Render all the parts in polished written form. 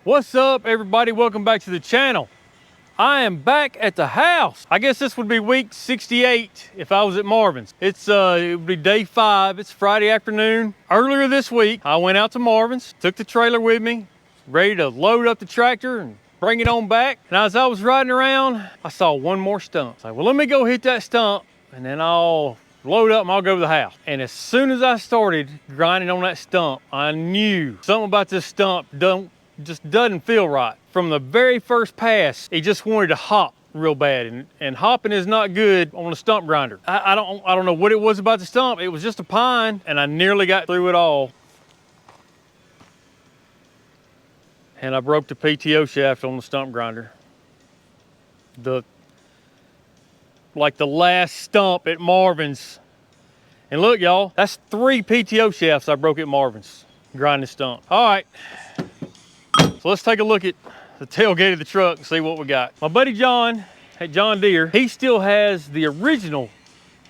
What's up, everybody? Welcome back to the channel. I am back at the house. I guess this would be week 68 if I was at Marvin's. It would be day 5. It's Friday afternoon. Earlier this week, I went out to Marvin's, took the trailer with me, ready to load up the tractor and bring it on back. And as I was riding around, I saw one more stump. I was like, well, let me go hit that stump and then I'll load up and I'll go to the house. And as soon as I started grinding on that stump, I knew something about this stump just doesn't feel right. From the very first pass, he just wanted to hop real bad, and hopping is not good on a stump grinder. I don't know what it was about the stump. It was just a pine, and I nearly got through it all. And I broke the PTO shaft on the stump grinder. Like the last stump at Marvin's. And look, y'all, that's 3 PTO shafts I broke at Marvin's grinding stump. All right. So let's take a look at the tailgate of the truck and see what we got. My buddy John at John Deere, he still has the original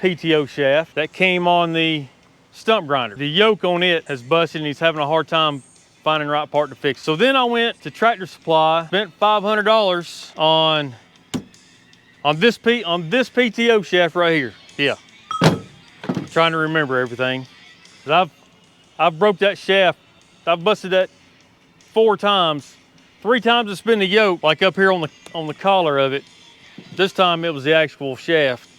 PTO shaft that came on the stump grinder. The yoke on it has busted and he's having a hard time finding the right part to fix. So then I went to Tractor Supply, spent $500 on this PTO shaft right here. Yeah, I'm trying to remember everything. I've broke that shaft. I've busted that 4 times. 3 times it's been the yoke, like up here on the collar of it. This time it was the actual shaft.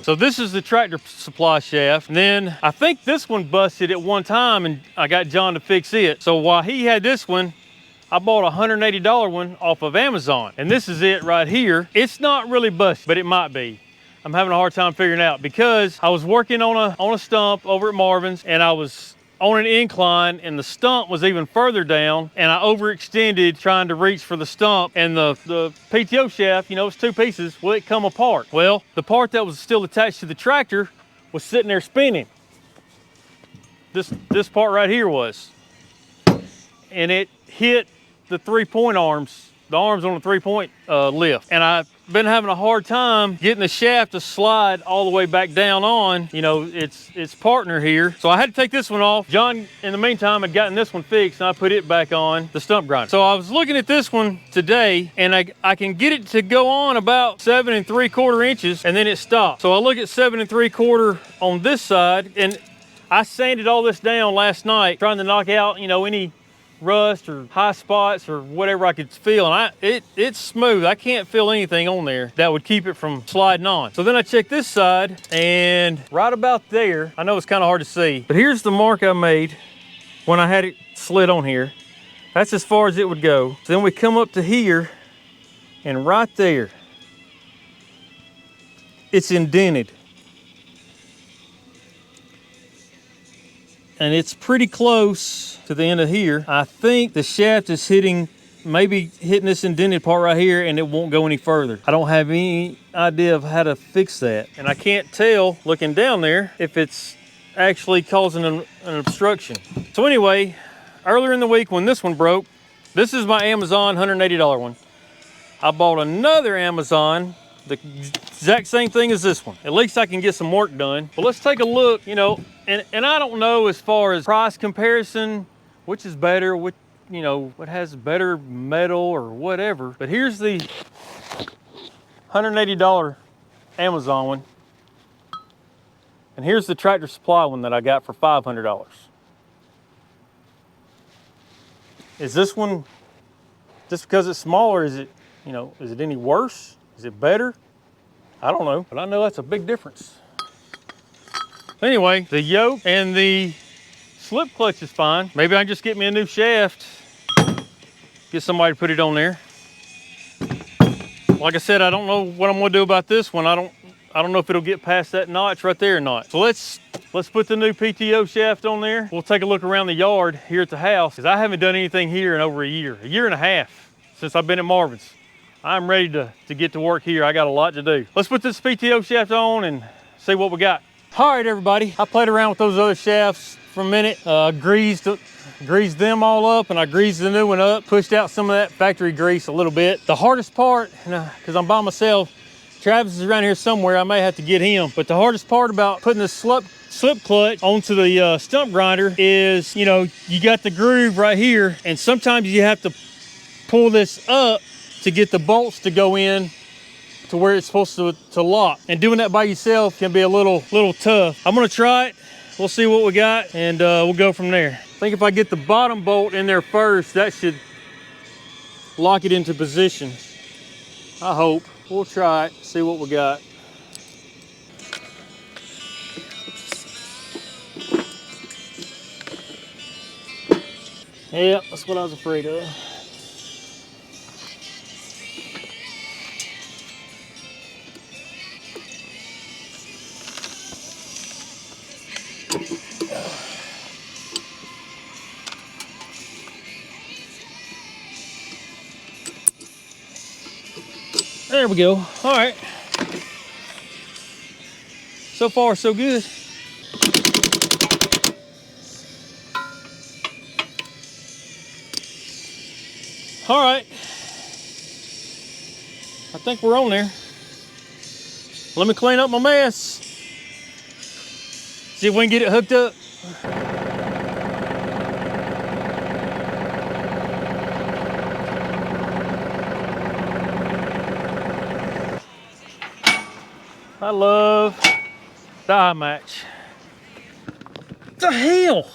So this is the Tractor Supply shaft. And then I think this one busted at one time and I got John to fix it. So while he had this one, I bought a $180 one off of Amazon. And this is it right here. It's not really busted, but it might be. I'm having a hard time figuring it out because I was working on a stump over at Marvin's and I was on an incline and the stump was even further down and I overextended trying to reach for the stump, and the PTO shaft, you know, it's 2 pieces, well, it come apart. Well, the part that was still attached to the tractor was sitting there spinning. This part right here was. And it hit the 3-point arms, the arms on the 3-point lift. And I've been having a hard time getting the shaft to slide all the way back down on, you know, its partner here. So I had to take this one off. John, in the meantime, had gotten this one fixed and I put it back on the stump grinder. So I was looking at this one today and I can get it to go on about 7 3/4 inches and then it stops. So I look at 7 3/4 on this side, and I sanded all this down last night trying to knock out, you know, any rust or high spots or whatever I could feel, and it's smooth. I can't feel anything on there that would keep it from sliding on. So then I checked this side, and right about there, I know it's kind of hard to see, but here's the mark I made when I had it slid on here. That's as far as it would go. So then we come up to here, and right there, it's indented. And it's pretty close to the end of here. I think the shaft is maybe hitting this indented part right here, and it won't go any further. I don't have any idea of how to fix that. And I can't tell, looking down there, if it's actually causing an obstruction. So anyway, earlier in the week when this one broke, this is my Amazon $180 one. I bought another Amazon, the exact same thing as this one. At least I can get some work done. But let's take a look, you know, and I don't know as far as price comparison, which is better, what has better metal or whatever. But here's the $180 Amazon one. And here's the Tractor Supply one that I got for $500. Is this one, just because it's smaller, is it any worse? Is it better? I don't know, but I know that's a big difference. Anyway, the yoke and the slip clutch is fine. Maybe I can just get me a new shaft, get somebody to put it on there. Like I said, I don't know what I'm gonna do about this one. I don't know if it'll get past that notch right there or not. So let's put the new PTO shaft on there. We'll take a look around the yard here at the house, because I haven't done anything here in over a year and a half since I've been at Marvin's. I'm ready to get to work here. I got a lot to do. Let's put this PTO shaft on and see what we got. All right, everybody. I played around with those other shafts for a minute. Greased them all up, and I greased the new one up. Pushed out some of that factory grease a little bit. The hardest part, because I'm by myself, Travis is around here somewhere. I may have to get him. But the hardest part about putting the slip clutch onto the stump grinder is, you got the groove right here, and sometimes you have to pull this up to get the bolts to go in to where it's supposed to lock. And doing that by yourself can be a little tough. I'm gonna try it. We'll see what we got, and we'll go from there. I think if I get the bottom bolt in there first, that should lock it into position. I hope. We'll try it, see what we got. Yeah, that's what I was afraid of. There we go. All right. So far, so good. All right. I think we're on there. Let me clean up my mess. See if we can get it hooked up. I love the eye match. What the hell?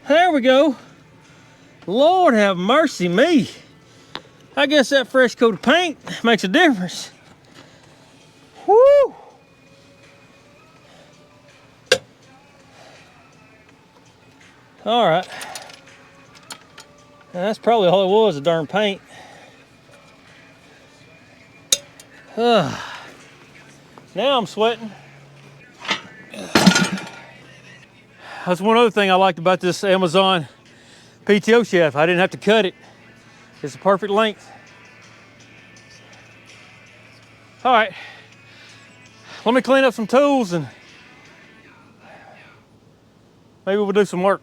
There we go. Lord have mercy me. I guess that fresh coat of paint makes a difference. Woo! All right. That's probably all it was, the darn paint. Now I'm sweating. That's one other thing I liked about this Amazon PTO shaft. I didn't have to cut it. It's a perfect length. All right, let me clean up some tools and maybe we'll do some work.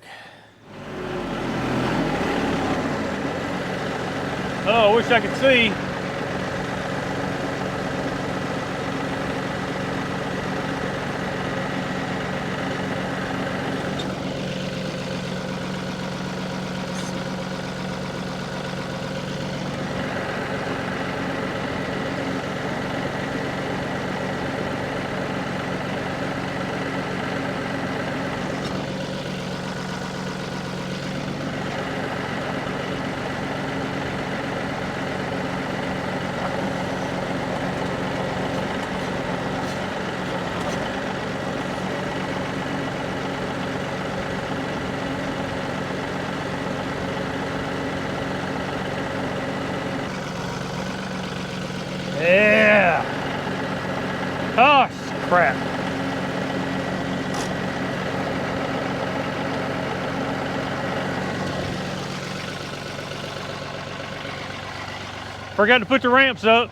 Oh, I wish I could see. Yeah. Oh, crap. Forgot to put the ramps up.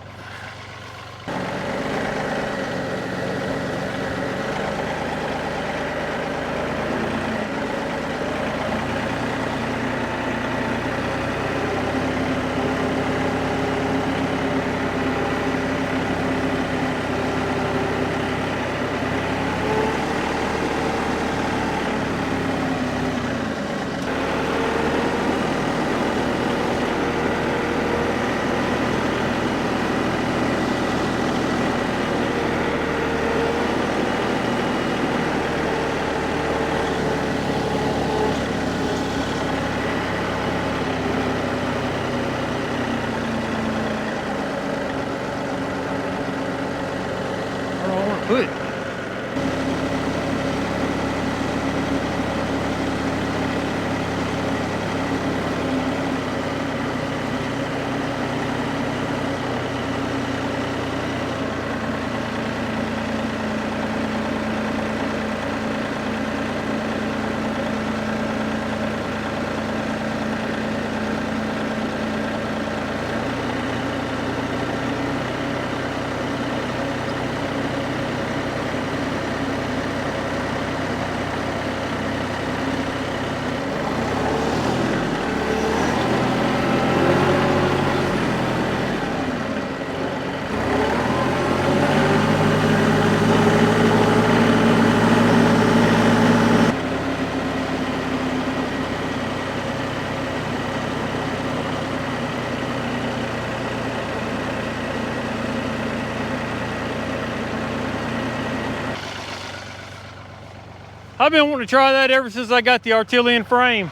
I've been wanting to try that ever since I got the Artillean frame.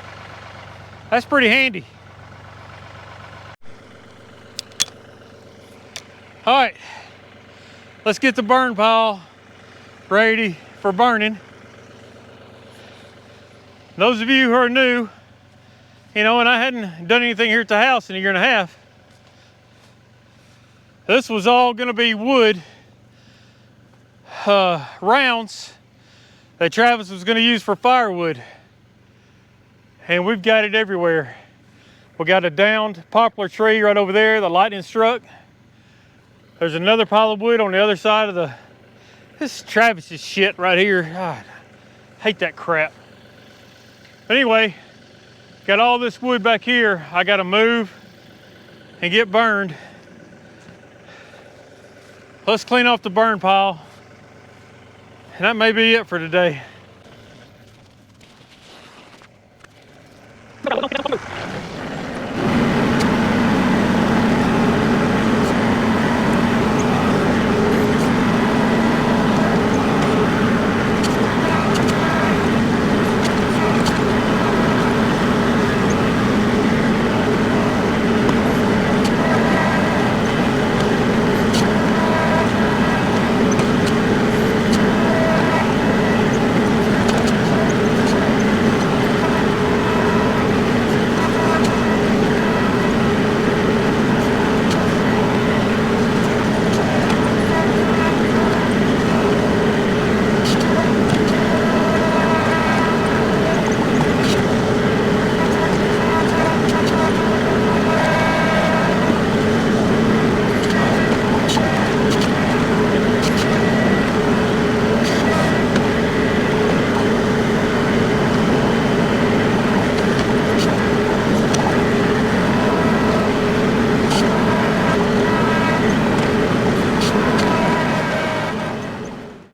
That's pretty handy. All right, let's get the burn pile ready for burning. Those of you who are new, you know, and I hadn't done anything here at the house in a year and a half, this was all gonna be wood rounds that Travis was gonna use for firewood. And we've got it everywhere. We got a downed poplar tree right over there, the lightning struck. There's another pile of wood on the other side of this Travis's shit right here. God, I hate that crap. But anyway, got all this wood back here. I gotta move and get burned. Let's clean off the burn pile. And that may be it for today.